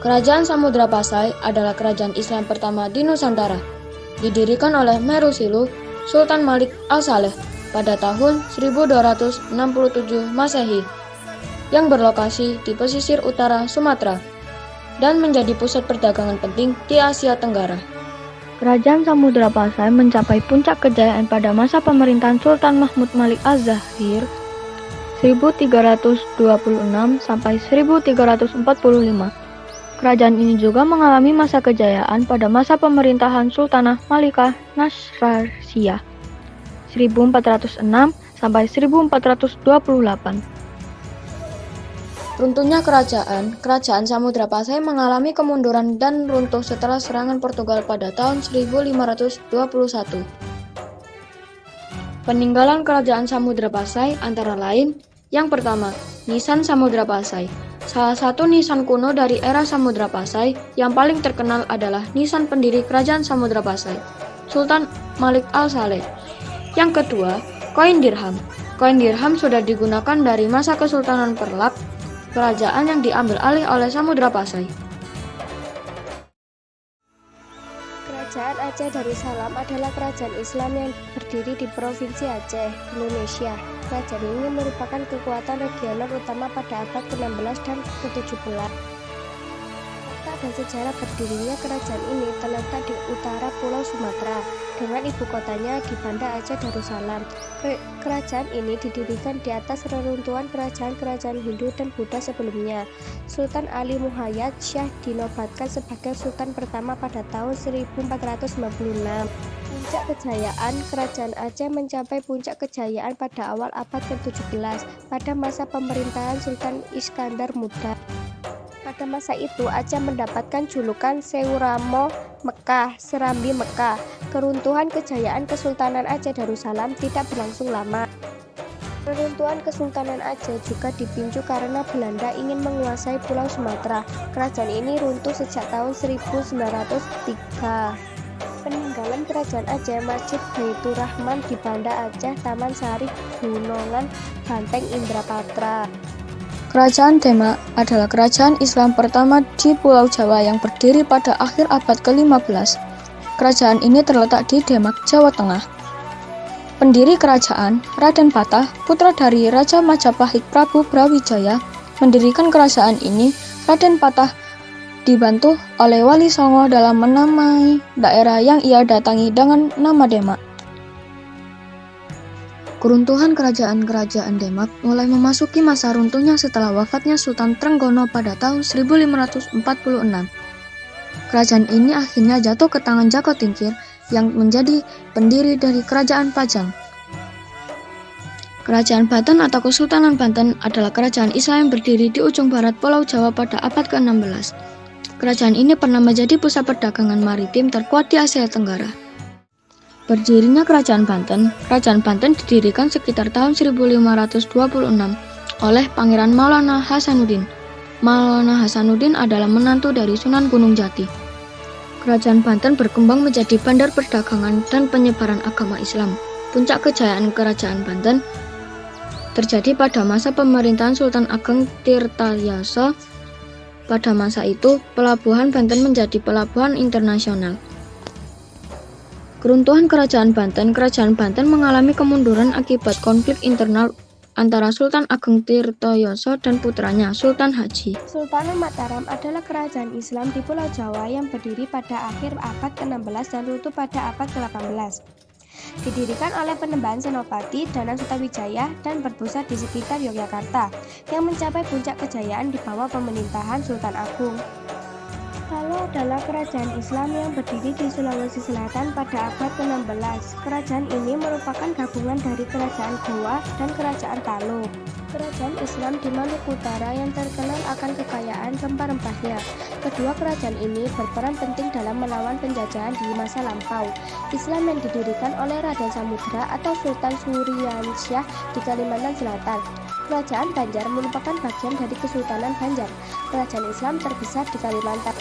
Kerajaan Samudra Pasai adalah kerajaan Islam pertama di Nusantara. Didirikan oleh Merusilu, Sultan Malik Al-Saleh pada tahun 1267 Masehi, yang berlokasi di pesisir utara Sumatera dan menjadi pusat perdagangan penting di Asia Tenggara. Kerajaan Samudra Pasai mencapai puncak kejayaan pada masa pemerintahan Sultan Mahmud Malik Az-Zahir 1326 sampai 1345. Kerajaan ini juga mengalami masa kejayaan pada masa pemerintahan Sultanah Malikah Nasrasiyah 1406 sampai 1428. Runtuhnya kerajaan Samudra Pasai mengalami kemunduran dan runtuh setelah serangan Portugal pada tahun 1521. Peninggalan kerajaan Samudra Pasai antara lain: yang pertama, nisan Samudra Pasai. Salah satu nisan kuno dari era Samudra Pasai yang paling terkenal adalah nisan pendiri kerajaan Samudra Pasai, Sultan Malik Al-Saleh. Yang kedua, koin dirham. Koin dirham sudah digunakan dari masa Kesultanan Perlak, kerajaan yang diambil alih oleh Samudra Pasai. Kerajaan Aceh Darussalam adalah kerajaan Islam yang berdiri di Provinsi Aceh, Indonesia. Kerajaan ini merupakan kekuatan regional utama pada abad ke-16 dan ke-17. Fakta dan sejarah berdirinya kerajaan ini terletak di utara Pulau Sumatera, dengan ibu kotanya di Banda Aceh Darussalam. Kerajaan ini didirikan di atas reruntuhan kerajaan-kerajaan Hindu dan Buddha sebelumnya. Sultan Ali Muhayyad Shah dinobatkan sebagai sultan pertama pada tahun 1496. Puncak kejayaan kerajaan Aceh mencapai puncak kejayaan pada awal abad ke-17 pada masa pemerintahan Sultan Iskandar Muda. Pada masa itu Aceh mendapatkan julukan Sewuramo Mekah, Serambi Mekah. Keruntuhan kejayaan Kesultanan Aceh Darussalam tidak berlangsung lama. Reruntuhan Kesultanan Aceh juga dipicu karena Belanda ingin menguasai Pulau Sumatera. Kerajaan ini runtuh sejak tahun 1903. Peninggalan kerajaan Aceh, Masjid Baitur Rahman di Banda Aceh, Taman Sari Gunungan, Banteng Indrapatra. Kerajaan Demak adalah kerajaan Islam pertama di Pulau Jawa yang berdiri pada akhir abad ke-15. Kerajaan ini terletak di Demak, Jawa Tengah. Pendiri kerajaan, Raden Patah, putra dari Raja Majapahit Prabu Brawijaya, mendirikan kerajaan ini. Raden Patah dibantu oleh Wali Songo dalam menamai daerah yang ia datangi dengan nama Demak. Keruntuhan kerajaan-kerajaan Demak mulai memasuki masa runtuhnya setelah wafatnya Sultan Trenggono pada tahun 1546. Kerajaan ini akhirnya jatuh ke tangan Jako Tingkir yang menjadi pendiri dari Kerajaan Pajang. Kerajaan Banten atau Kesultanan Banten adalah kerajaan Islam yang berdiri di ujung barat Pulau Jawa pada abad ke-16. Kerajaan ini pernah menjadi pusat perdagangan maritim terkuat di Asia Tenggara. Berdirinya Kerajaan Banten didirikan sekitar tahun 1526 oleh Pangeran Maulana Hasanuddin. Maulana Hasanuddin adalah menantu dari Sunan Gunung Jati. Kerajaan Banten berkembang menjadi bandar perdagangan dan penyebaran agama Islam. Puncak kejayaan Kerajaan Banten terjadi pada masa pemerintahan Sultan Ageng Tirtayasa. Pada masa itu, pelabuhan Banten menjadi pelabuhan internasional. Keruntuhan Kerajaan Banten mengalami kemunduran akibat konflik internal antara Sultan Ageng Tirtayasa dan putranya, Sultan Haji. Sultanat Mataram adalah kerajaan Islam di Pulau Jawa yang berdiri pada akhir abad ke-16 dan runtuh pada abad ke-18. Didirikan oleh Penembahan Senopati Danang Sutawijaya dan berpusat di sekitar Yogyakarta, yang mencapai puncak kejayaan di bawah pemerintahan Sultan Agung. Salo adalah kerajaan Islam yang berdiri di Sulawesi Selatan pada abad ke-16. Kerajaan ini merupakan gabungan dari Kerajaan Goa dan Kerajaan Talo. Kerajaan Islam di Maluku Utara yang terkenal akan kekayaan rempah-rempahnya. Kedua kerajaan ini berperan penting dalam melawan penjajahan di masa lampau. Islam yang didirikan oleh Raden Samudra atau Sultan Suryansyah di Kalimantan Selatan. Kerajaan Banjar merupakan bagian dari Kesultanan Banjar, kerajaan Islam terbesar di Kalimantan.